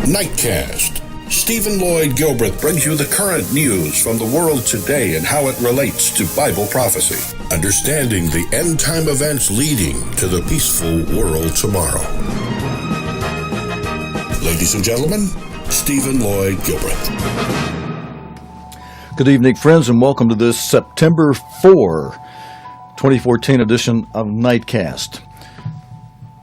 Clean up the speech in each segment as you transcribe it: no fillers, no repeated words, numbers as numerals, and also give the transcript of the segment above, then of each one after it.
Nightcast. Stephen Lloyd Gilbreth brings you the current news from the world today and how it relates to Bible prophecy. Understanding the end-time events leading to the peaceful world tomorrow. Ladies and gentlemen, Stephen Lloyd Gilbreth. Good evening, friends, and welcome to this September 4, 2014 edition of Nightcast.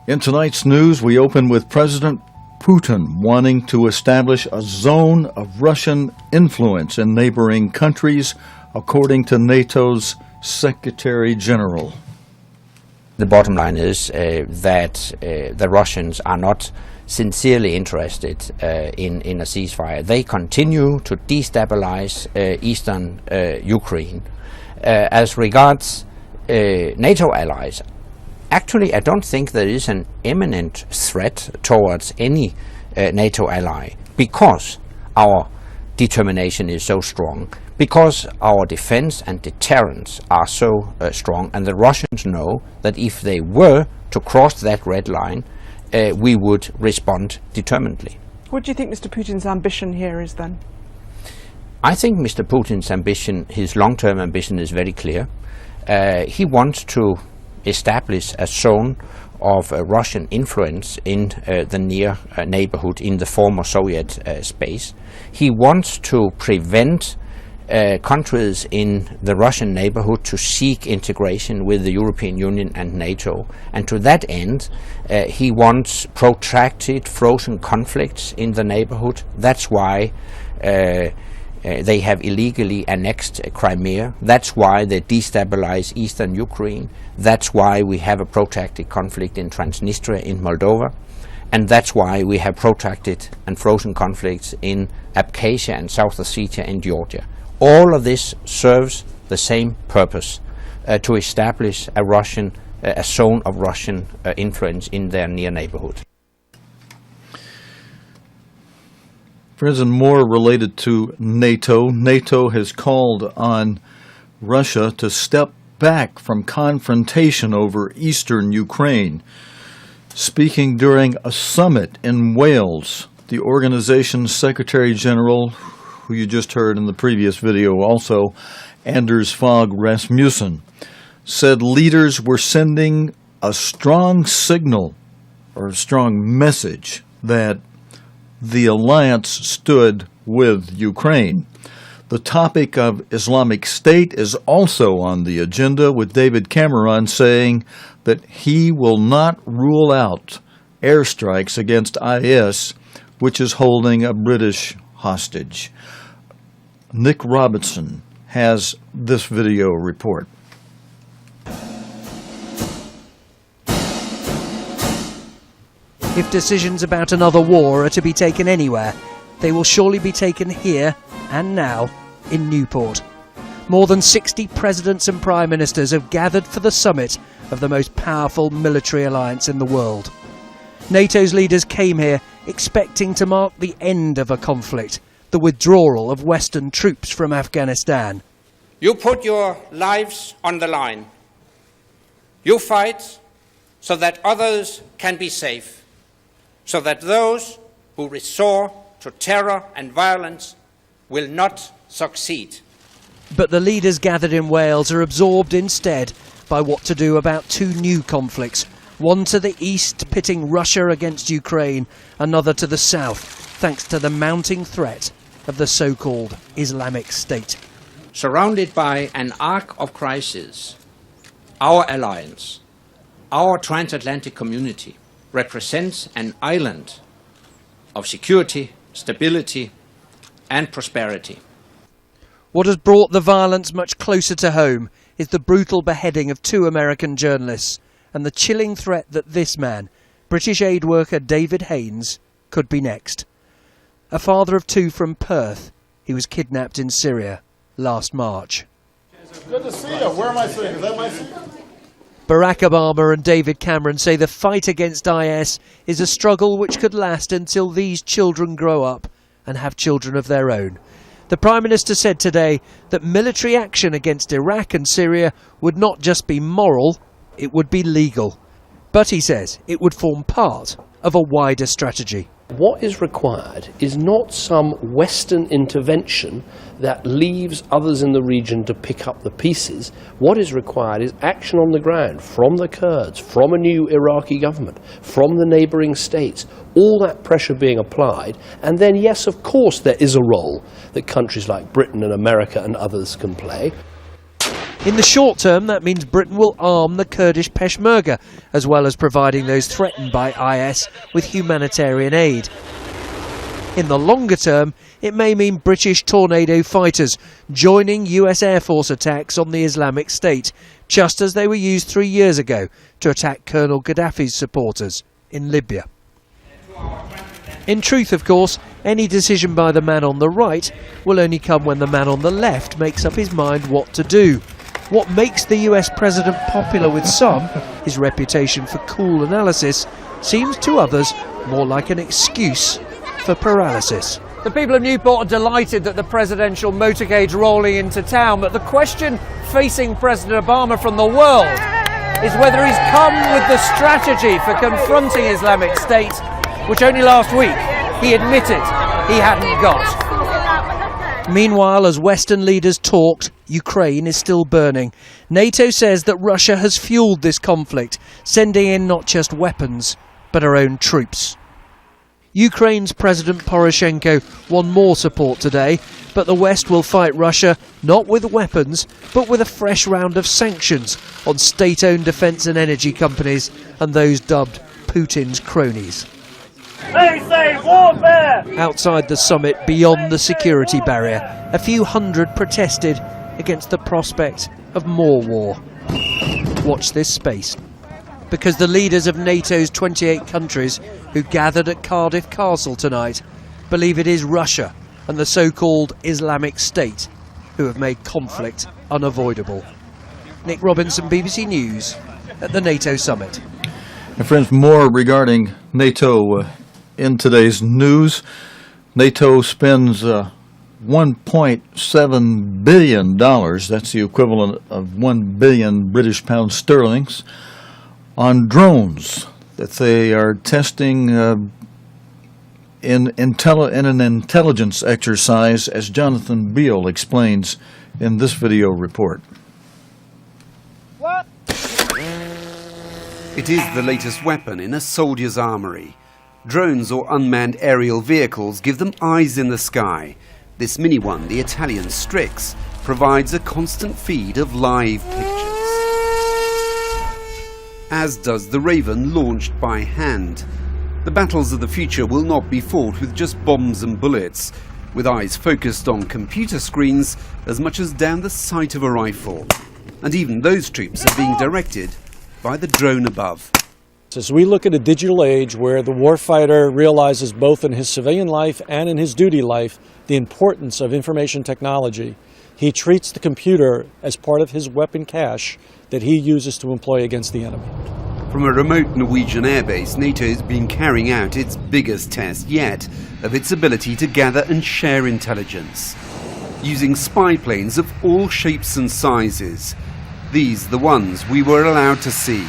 In tonight's news, we open with President Putin wanting to establish a zone of Russian influence in neighboring countries, according to NATO's Secretary General. The bottom line is that the Russians are not sincerely interested in a ceasefire. They continue to destabilize eastern Ukraine. As regards NATO allies, actually, I don't think there is an imminent threat towards any NATO ally because our determination is so strong, because our defense and deterrence are so strong, and the Russians know that if they were to cross that red line, we would respond determinedly. What do you think Mr. Putin's ambition here is then? I think Mr. Putin's ambition, his long-term ambition, is very clear. He wants to establish a zone of Russian influence in the near neighborhood in the former Soviet space. He wants to prevent countries in the Russian neighborhood to seek integration with the European Union and NATO. And to that end, he wants protracted frozen conflicts in the neighborhood. That's why they have illegally annexed Crimea. That's why they destabilize eastern Ukraine. That's why we have a protracted conflict in Transnistria in Moldova. And that's why we have protracted and frozen conflicts in Abkhazia and South Ossetia and Georgia. All of this serves the same purpose, to establish a zone of Russian influence in their near neighborhood. Friends, and more related to NATO, NATO has called on Russia to step back from confrontation over eastern Ukraine. Speaking during a summit in Wales, the organization's Secretary General, who you just heard in the previous video also, Anders Fogh Rasmussen, said leaders were sending a strong signal or a strong message that the alliance stood with Ukraine. The topic of Islamic State is also on the agenda, with David Cameron saying that he will not rule out airstrikes against IS, which is holding a British hostage. Nick Robinson has this video report. If decisions about another war are to be taken anywhere, they will surely be taken here and now in Newport. More than 60 presidents and prime ministers have gathered for the summit of the most powerful military alliance in the world. NATO's leaders came here expecting to mark the end of a conflict, the withdrawal of Western troops from Afghanistan. You put your lives on the line. You fight so that others can be safe, so that those who resort to terror and violence will not succeed. But the leaders gathered in Wales are absorbed instead by what to do about two new conflicts, one to the east pitting Russia against Ukraine, another to the south, thanks to the mounting threat of the so-called Islamic State. Surrounded by an arc of crisis, our alliance, our transatlantic community, represents an island of security, stability, and prosperity. What has brought the violence much closer to home is the brutal beheading of 2 American journalists and the chilling threat that this man, British aid worker David Haines, could be next. A father of 2 from Perth, he was kidnapped in Syria last March. Good to see you. Where am I sitting? Is that my seat? Barack Obama and David Cameron say the fight against IS is a struggle which could last until these children grow up and have children of their own. The Prime Minister said today that military action against Iraq and Syria would not just be moral, it would be legal. But he says it would form part of a wider strategy. What is required is not some Western intervention that leaves others in the region to pick up the pieces. What is required is action on the ground from the Kurds, from a new Iraqi government, from the neighbouring states, all that pressure being applied. And then, yes, of course, there is a role that countries like Britain and America and others can play. In the short term, that means Britain will arm the Kurdish Peshmerga, as well as providing those threatened by IS with humanitarian aid. In the longer term, it may mean British Tornado fighters joining US Air Force attacks on the Islamic State, just as they were used 3 years ago to attack Colonel Gaddafi's supporters in Libya. In truth, of course, any decision by the man on the right will only come when the man on the left makes up his mind what to do. What makes the US president popular with some, his reputation for cool analysis, seems to others more like an excuse for paralysis. The people of Newport are delighted that the presidential motorcade's rolling into town, but the question facing President Obama from the world is whether he's come with the strategy for confronting Islamic State, which only last week he admitted he hadn't got. Meanwhile, as Western leaders talked, Ukraine is still burning. NATO says that Russia has fuelled this conflict, sending in not just weapons, but her own troops. Ukraine's President Poroshenko won more support today, but the West will fight Russia not with weapons, but with a fresh round of sanctions on state-owned defence and energy companies and those dubbed Putin's cronies. They say warfare! Outside the summit, beyond the security barrier, a few hundred protested against the prospect of more war. Watch this space, because the leaders of NATO's 28 countries who gathered at Cardiff Castle tonight believe it is Russia and the so-called Islamic State who have made conflict unavoidable. Nick Robinson, BBC News, at the NATO Summit. And friends, more regarding NATO in today's news. NATO spends $1.7 billion, that's the equivalent of 1 billion British pound sterlings, on drones that they are testing in an intelligence exercise, as Jonathan Beale explains in this video report. It is the latest weapon in a soldier's armoury. Drones or unmanned aerial vehicles give them eyes in the sky. This mini one, the Italian Strix, provides a constant feed of live pictures. As does the Raven, launched by hand. The battles of the future will not be fought with just bombs and bullets, with eyes focused on computer screens as much as down the sight of a rifle. And even those troops are being directed by the drone above. As we look at a digital age where the warfighter realizes both in his civilian life and in his duty life the importance of information technology, he treats the computer as part of his weapon cache that he uses to employ against the enemy. From a remote Norwegian airbase, NATO has been carrying out its biggest test yet of its ability to gather and share intelligence, using spy planes of all shapes and sizes. These the ones we were allowed to see,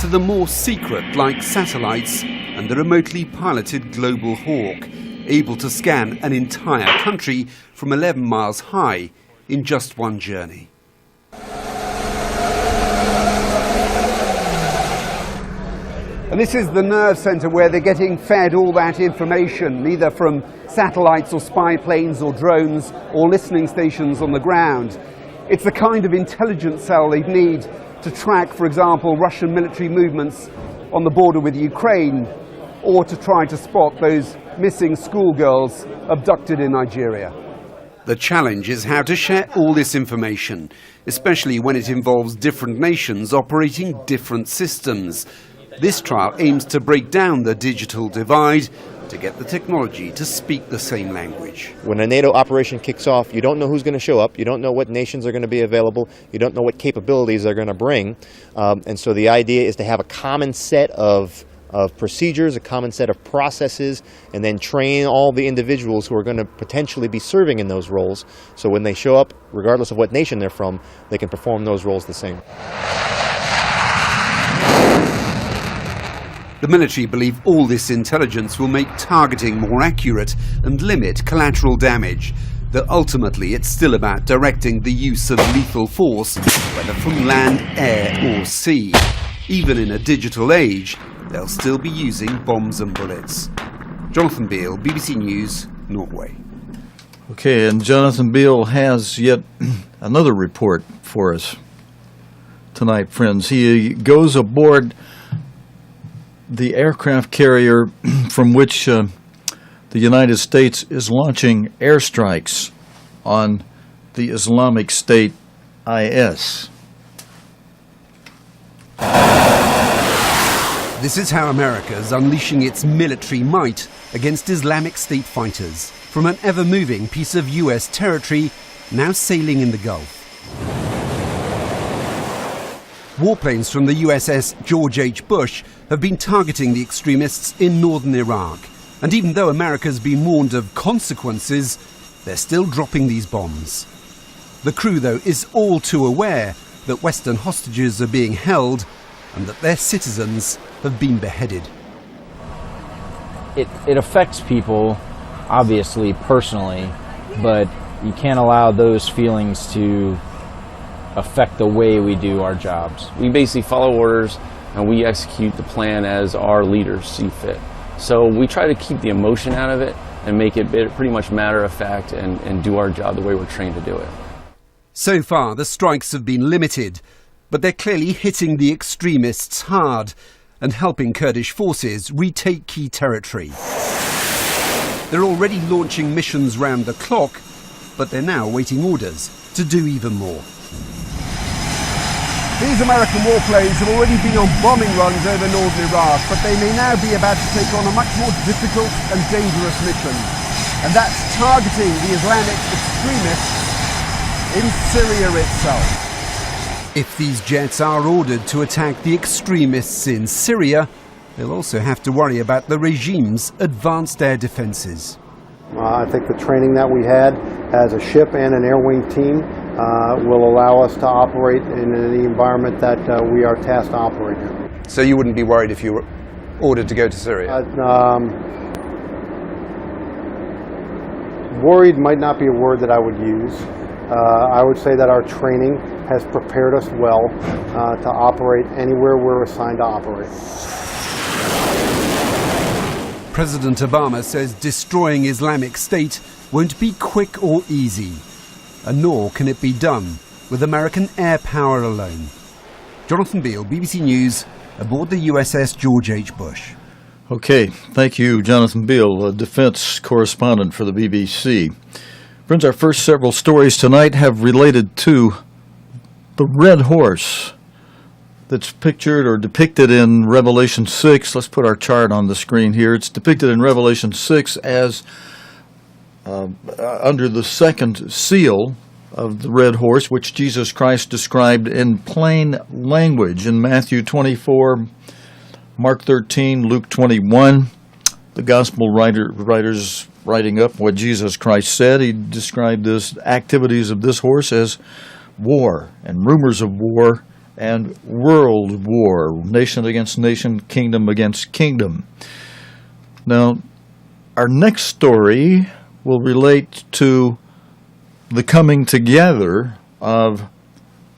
to the more secret, like satellites and the remotely piloted Global Hawk, able to scan an entire country from 11 miles high in just one journey. And this is the nerve centre where they're getting fed all that information, either from satellites or spy planes or drones or listening stations on the ground. It's the kind of intelligence cell they'd need to track, for example, Russian military movements on the border with Ukraine, or to try to spot those missing schoolgirls abducted in Nigeria. The challenge is how to share all this information, especially when it involves different nations operating different systems. This trial aims to break down the digital divide, to get the technology to speak the same language. When a NATO operation kicks off, you don't know who's going to show up, you don't know what nations are going to be available, you don't know what capabilities they're going to bring, and so the idea is to have a common set of procedures, a common set of processes, and then train all the individuals who are going to potentially be serving in those roles, so when they show up, regardless of what nation they're from, they can perform those roles the same. The military believe all this intelligence will make targeting more accurate and limit collateral damage, though ultimately it's still about directing the use of lethal force, whether from land, air or sea. Even in a digital age, they'll still be using bombs and bullets. Jonathan Beale, BBC News, Norway. Okay, and Jonathan Beale has yet another report for us tonight, friends. He goes aboard the aircraft carrier from which the United States is launching airstrikes on the Islamic State IS. This is how America is unleashing its military might against Islamic State fighters from an ever-moving piece of US territory now sailing in the Gulf. Warplanes from the USS George H Bush have been targeting the extremists in northern Iraq. And even though America's been warned of consequences, they're still dropping these bombs. The crew, though, is all too aware that Western hostages are being held and that their citizens have been beheaded. It affects people, obviously, personally, but you can't allow those feelings to affect the way we do our jobs. We basically follow orders and we execute the plan as our leaders see fit. So we try to keep the emotion out of it and make it pretty much matter of fact and do our job the way we're trained to do it. So far, the strikes have been limited, but they're clearly hitting the extremists hard and helping Kurdish forces retake key territory. They're already launching missions round the clock, but they're now awaiting orders to do even more. These American warplanes have already been on bombing runs over northern Iraq, but they may now be about to take on a much more difficult and dangerous mission. And that's targeting the Islamic extremists in Syria itself. If these jets are ordered to attack the extremists in Syria, they'll also have to worry about the regime's advanced air defences. I think the training that we had as a ship and an air wing team will allow us to operate in the environment that we are tasked to operate in. So you wouldn't be worried if you were ordered to go to Syria? Worried might not be a word that I would use. I would say that our training has prepared us well to operate anywhere we're assigned to operate. President Obama says destroying Islamic State won't be quick or easy, and nor can it be done with American air power alone. Jonathan Beale, BBC News, aboard the USS George H. Bush. Okay, thank you, Jonathan Beale, a defense correspondent for the BBC. Friends, our first several stories tonight have related to the red horse that's pictured or depicted in Revelation 6. Let's put our chart on the screen here. It's depicted in Revelation 6 as under the second seal of the red horse, which Jesus Christ described in plain language in Matthew 24, Mark 13, Luke 21. The gospel writers writing up what Jesus Christ said. He described the activities of this horse as war and rumors of war and world war, nation against nation, kingdom against kingdom. Now, our next story will relate to the coming together of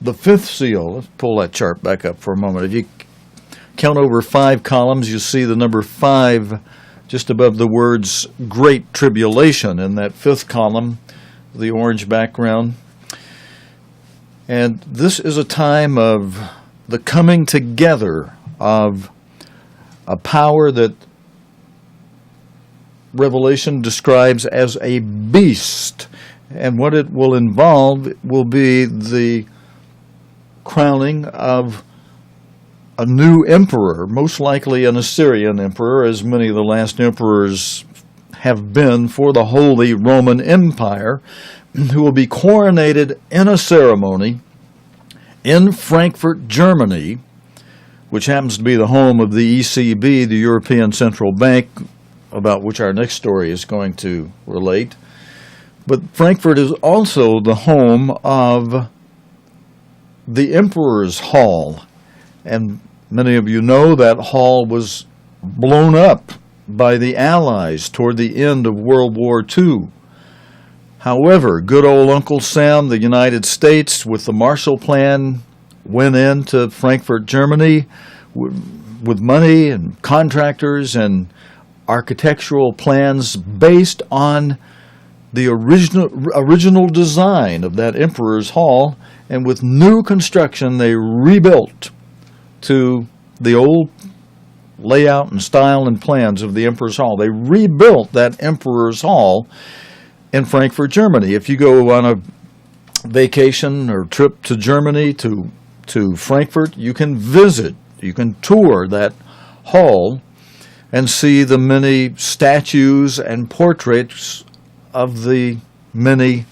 the fifth seal. Let's pull that chart back up for a moment. If you count over 5 columns, you see the number 5 just above the words Great Tribulation in that 5th column, the orange background. And this is a time of the coming together of a power that Revelation describes as a beast. And what it will involve will be the crowning of a new emperor, most likely an Assyrian emperor, as many of the last emperors have been for the Holy Roman Empire, who will be coronated in a ceremony in Frankfurt, Germany, which happens to be the home of the ECB, the European Central Bank, about which our next story is going to relate. But Frankfurt is also the home of the Emperor's Hall. And many of you know that hall was blown up by the Allies toward the end of World War II. However, good old Uncle Sam, the United States, with the Marshall Plan, went into Frankfurt, Germany, with money and contractors and architectural plans based on the original design of that Emperor's Hall, and with new construction they rebuilt to the old layout and style and plans of the Emperor's Hall. They rebuilt that Emperor's Hall in Frankfurt, Germany. If you go on a vacation or trip to Germany, to Frankfurt, you can visit, you can tour that hall and see the many statues and portraits of the many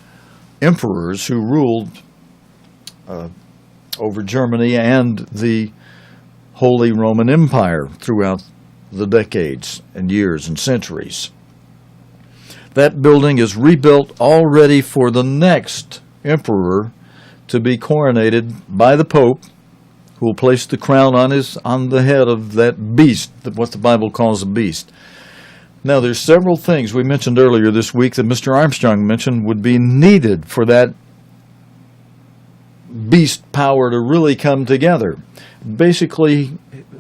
emperors who ruled over Germany and the Holy Roman Empire throughout the decades and years and centuries. That building is rebuilt already for the next emperor to be coronated by the Pope, who will place the crown on the head of that beast, what the Bible calls a beast. Now, there's several things we mentioned earlier this week that Mr. Armstrong mentioned would be needed for that beast power to really come together. Basically,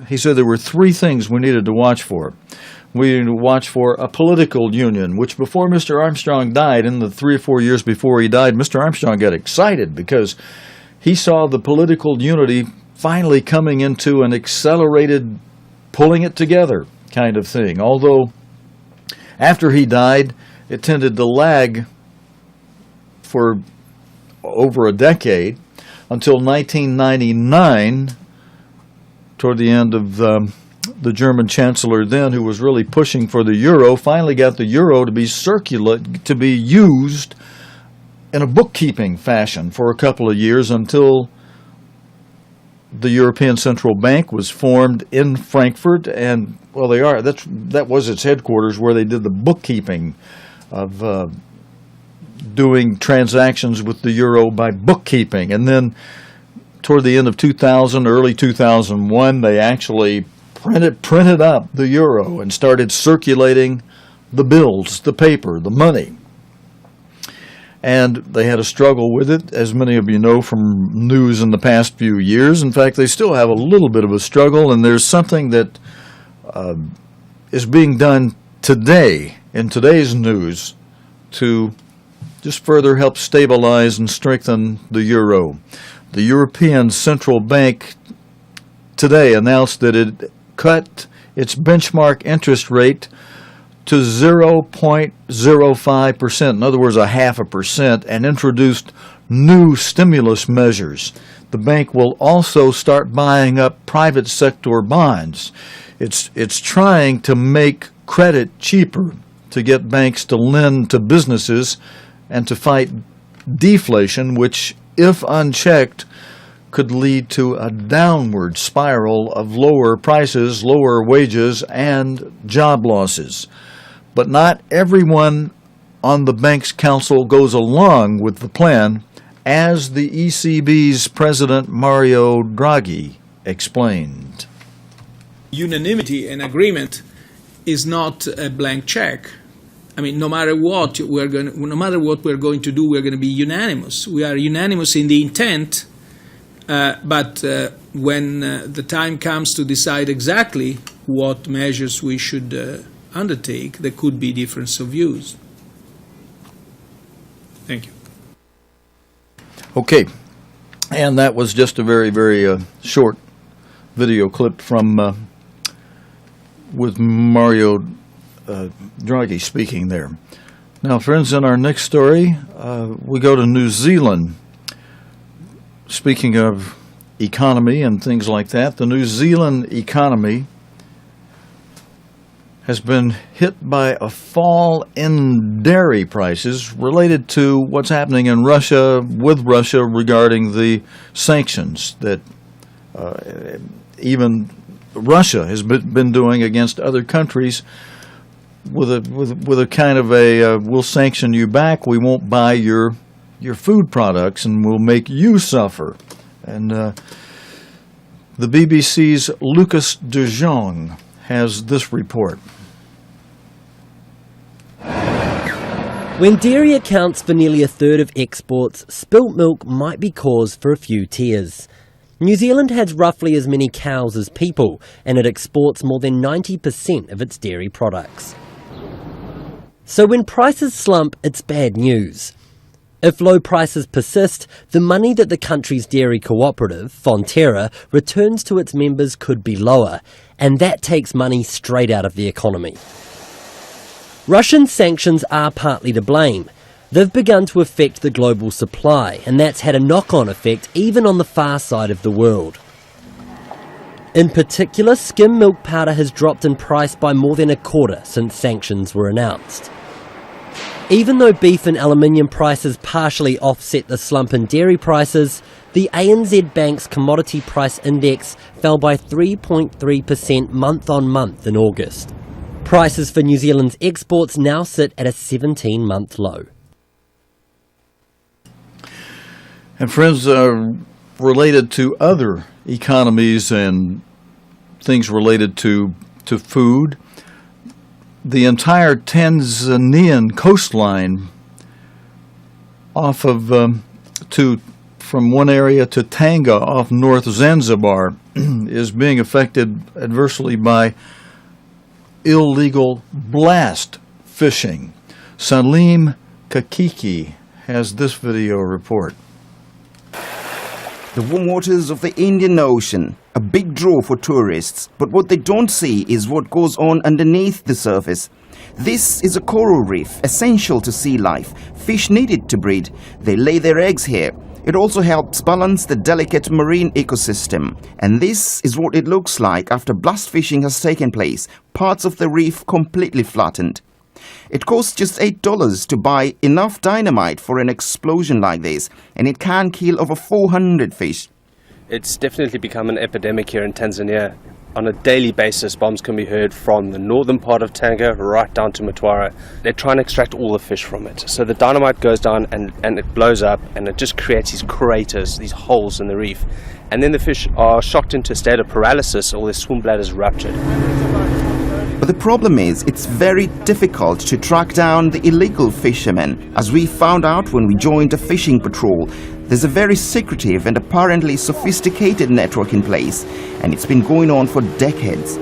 he said there were three things we needed to watch for. We needed to watch for a political union, which before Mr. Armstrong died, in the 3 or 4 years before he died, Mr. Armstrong got excited because he saw the political unity finally coming into an accelerated pulling it together kind of thing. Although after he died, it tended to lag for over a decade until 1999, toward the end of the German chancellor then, who was really pushing for the euro, finally got the euro to be used in a bookkeeping fashion for a couple of years until the European Central Bank was formed in Frankfurt, and well, that was its headquarters where they did the bookkeeping of doing transactions with the euro by bookkeeping. And then toward the end of 2000, early 2001, they actually printed up the euro and started circulating the bills, the paper, the money. And they had a struggle with it, as many of you know from news in the past few years. In fact, they still have a little bit of a struggle, and there's something that is being done today, in today's news, to just further help stabilize and strengthen the euro. The European Central Bank today announced that it cut its benchmark interest rate to 0.05%, in other words, 0.5%, and introduced new stimulus measures. The bank will also start buying up private sector bonds. It's trying to make credit cheaper to get banks to lend to businesses and to fight deflation, which, if unchecked, could lead to a downward spiral of lower prices, lower wages, and job losses. But not everyone on the bank's council goes along with the plan, as the ECB's president Mario Draghi explained. Unanimity and agreement is not a blank check. I mean, no matter what we're going to do, we're going to be unanimous. We are unanimous in the intent, but when the time comes to decide exactly what measures we should undertake, there could be difference of views. Thank you. Okay, and that was just a very, very short video clip from with Mario Draghi speaking there. Now, friends, in our next story, we go to New Zealand. Speaking of economy and things like that, the New Zealand economy has been hit by a fall in dairy prices related to what's happening in Russia, with Russia, regarding the sanctions that even Russia has been doing against other countries, with a kind of a we'll sanction you back, we won't buy your food products, and we'll make you suffer. And the BBC's Lucas de Jong has this report. When dairy accounts for nearly a third of exports, spilt milk might be cause for a few tears. New Zealand has roughly as many cows as people, and it exports more than 90% of its dairy products. So when prices slump, it's bad news. If low prices persist, the money that the country's dairy cooperative, Fonterra, returns to its members could be lower, and that takes money straight out of the economy. Russian sanctions are partly to blame. They've begun to affect the global supply, and that's had a knock-on effect even on the far side of the world. In particular, skim milk powder has dropped in price by more than a quarter since sanctions were announced. Even though beef and aluminium prices partially offset the slump in dairy prices, the ANZ Bank's Commodity Price Index fell by 3.3% month-on-month in August. Prices for New Zealand's exports now sit at a 17-month low. And friends, related to other economies and things related to food, the entire Tanzanian coastline off of from one area to Tanga off North Zanzibar is being affected adversely by illegal blast fishing. Salim Kakiki has this video report. The warm waters of the Indian Ocean, a big draw for tourists, but what they don't see is what goes on underneath the surface. This is a coral reef, essential to sea life. Fish need it to breed. They lay their eggs here. It also helps balance the delicate marine ecosystem. And this is what it looks like after blast fishing has taken place. Parts of the reef completely flattened. It costs just $8 to buy enough dynamite for an explosion like this, and it can kill over 400 fish. It's definitely become an epidemic here in Tanzania. On a daily basis, bombs can be heard from the northern part of Tanga right down to Mtwara. They're trying to extract all the fish from it. So the dynamite goes down and it blows up, and it just creates these craters, these holes in the reef. And then the fish are shocked into a state of paralysis, or their swim bladders ruptured. But the problem is, it's very difficult to track down the illegal fishermen. As we found out when we joined a fishing patrol, there's a very secretive and apparently sophisticated network in place, and it's been going on for decades.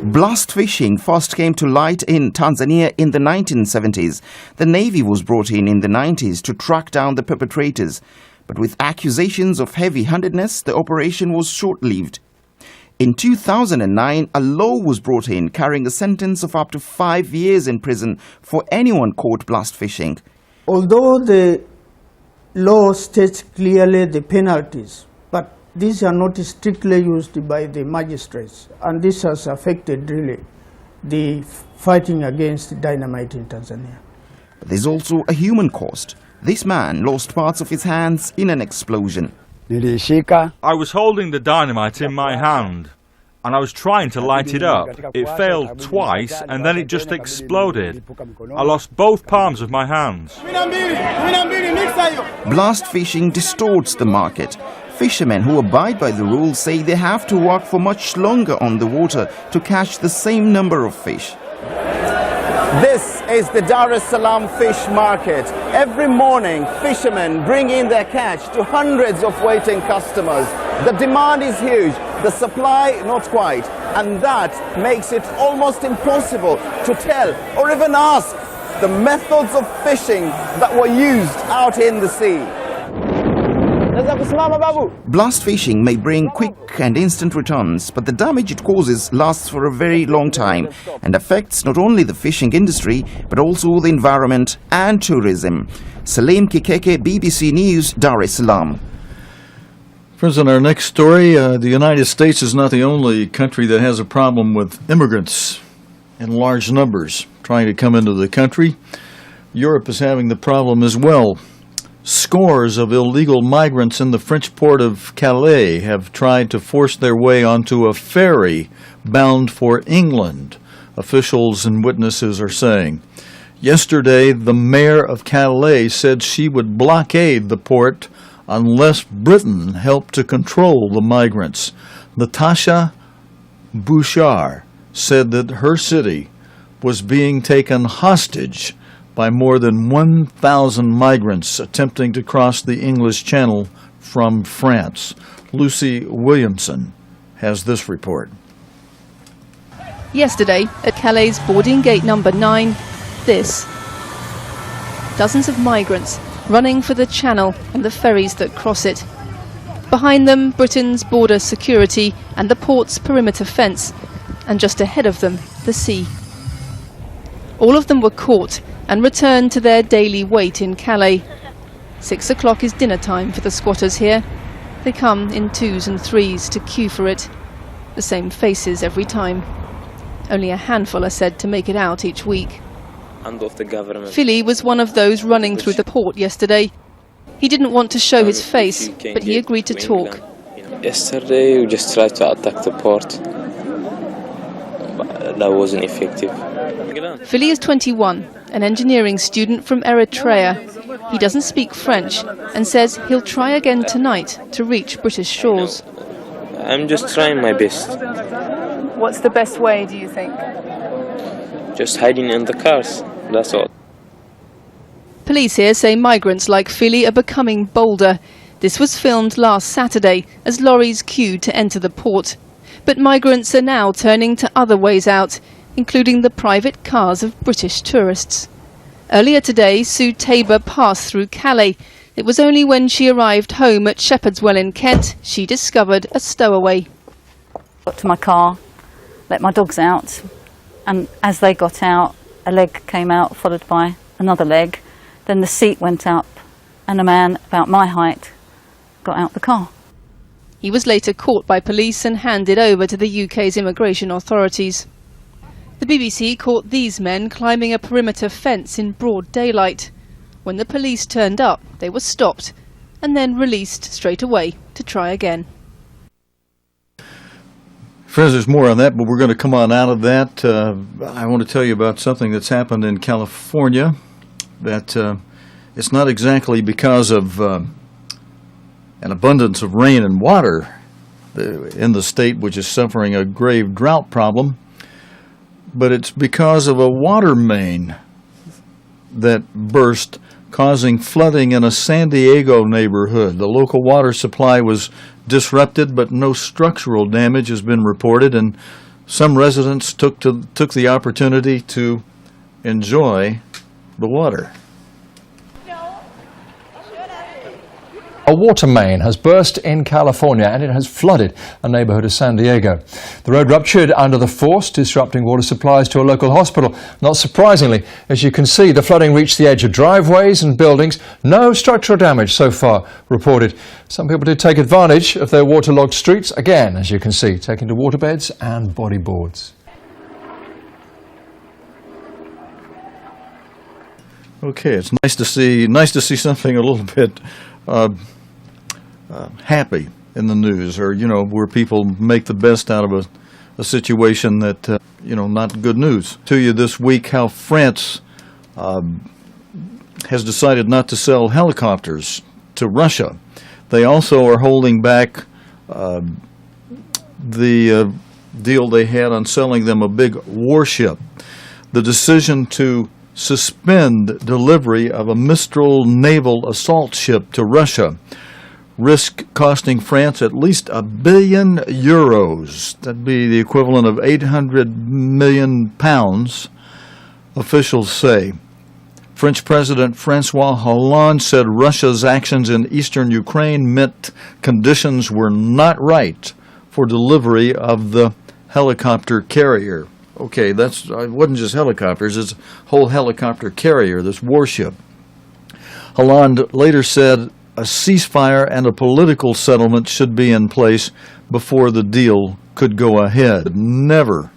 Blast fishing first came to light in Tanzania in the 1970s. The Navy was brought in the 90s to track down the perpetrators. But with accusations of heavy-handedness, the operation was short-lived. In 2009, a law was brought in carrying a sentence of up to 5 years in prison for anyone caught blast fishing. Although the law states clearly the penalties, but these are not strictly used by the magistrates, and this has affected really the fighting against dynamite in Tanzania. But there's also a human cost. This man lost parts of his hands in an explosion. I was holding the dynamite in my hand and I was trying to light it up. It failed twice and then it just exploded. I lost both palms of my hands. Blast fishing distorts the market. Fishermen who abide by the rules say they have to work for much longer on the water to catch the same number of fish. This is the Dar es Salaam fish market. Every morning, fishermen bring in their catch to hundreds of waiting customers. The demand is huge, the supply not quite, and that makes it almost impossible to tell or even ask the methods of fishing that were used out in the sea. Blast fishing may bring quick and instant returns, but the damage it causes lasts for a very long time and affects not only the fishing industry, but also the environment and tourism. Salim Kikeke, BBC News, Dar es Salaam. Friends, in our next story, the United States is not the only country that has a problem with immigrants in large numbers trying to come into the country. Europe is having the problem as well. Scores of illegal migrants in the French port of Calais have tried to force their way onto a ferry bound for England, officials and witnesses are saying. Yesterday, the mayor of Calais said she would blockade the port unless Britain helped to control the migrants. Natasha Bouchard said that her city was being taken hostage by more than 1,000 migrants attempting to cross the English Channel from France. Lucy Williamson has this report. Yesterday, at Calais boarding gate number 9, this. Dozens of migrants running for the channel and the ferries that cross it. Behind them, Britain's border security and the port's perimeter fence. And just ahead of them, the sea. All of them were caught and returned to their daily wait in Calais. 6 o'clock is dinner time for the squatters here. They come in 2s and 3s to queue for it. The same faces every time. Only a handful are said to make it out each week. Philly was one of those running through the port yesterday. He didn't want to show his face, but he agreed to talk. Yesterday we just tried to attack the port, but that wasn't effective. Philly is 21, an engineering student from Eritrea. He doesn't speak French and says he'll try again tonight to reach British shores. I'm just trying my best. What's the best way, do you think? Just hiding in the cars, that's all. Police here say migrants like Philly are becoming bolder. This was filmed last Saturday as lorries queued to enter the port. But migrants are now turning to other ways out, including the private cars of British tourists. Earlier today, Sue Tabor passed through Calais. It was only when she arrived home at Shepherd's Well in Kent she discovered a stowaway. Got to my car, let my dogs out, and as they got out, a leg came out, followed by another leg. Then the seat went up, and a man about my height got out the car. He was later caught by police and handed over to the UK's immigration authorities. The BBC caught these men climbing a perimeter fence in broad daylight. When the police turned up, they were stopped and then released straight away to try again. Friends, there's more on that, but we're going to come on out of that. I want to tell you about something that's happened in California that it's not exactly because of an abundance of rain and water in the state, which is suffering a grave drought problem, but it's because of a water main that burst, causing flooding in a San Diego neighborhood. The local water supply was disrupted, but no structural damage has been reported, and some residents took the opportunity to enjoy the water. A water main has burst in California and it has flooded a neighborhood of San Diego. The road ruptured under the force, disrupting water supplies to a local hospital. Not surprisingly, as you can see, the flooding reached the edge of driveways and buildings. No structural damage so far reported. Some people did take advantage of their waterlogged streets, again, as you can see, taking to waterbeds and bodyboards. Okay, it's nice to see something a little bit happy in the news, or where people make the best out of a situation that not good news. To you this week, how France has decided not to sell helicopters to Russia. They also are holding back the deal they had on selling them a big warship. The decision to suspend delivery of a Mistral naval assault ship to Russia risk costing France at least €1 billion. That'd be the equivalent of £800 million, officials say. French President François Hollande said Russia's actions in eastern Ukraine meant conditions were not right for delivery of the helicopter carrier. Okay, it wasn't just helicopters, it's a whole helicopter carrier, this warship. Hollande later said a ceasefire and a political settlement should be in place before the deal could go ahead. Never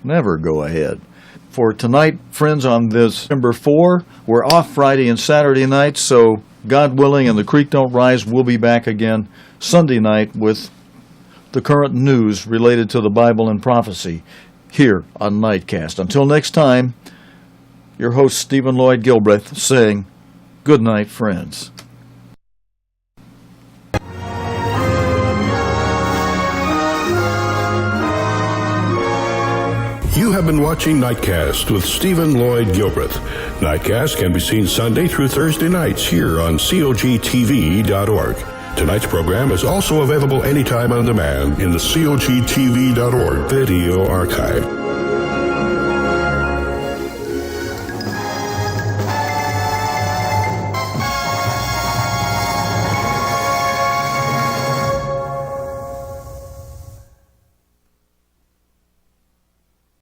go ahead. For tonight, friends, on this December 4, we're off Friday and Saturday night, so God willing and the creek don't rise, we'll be back again Sunday night with the current news related to the Bible and prophecy here on Nightcast. Until next time, your host Stephen Lloyd Gilbreth saying, good night, friends. You have been watching Nightcast with Stephen Lloyd Gilbreth. Nightcast can be seen Sunday through Thursday nights here on cogtv.org. Tonight's program is also available anytime on demand in the cogtv.org video archive.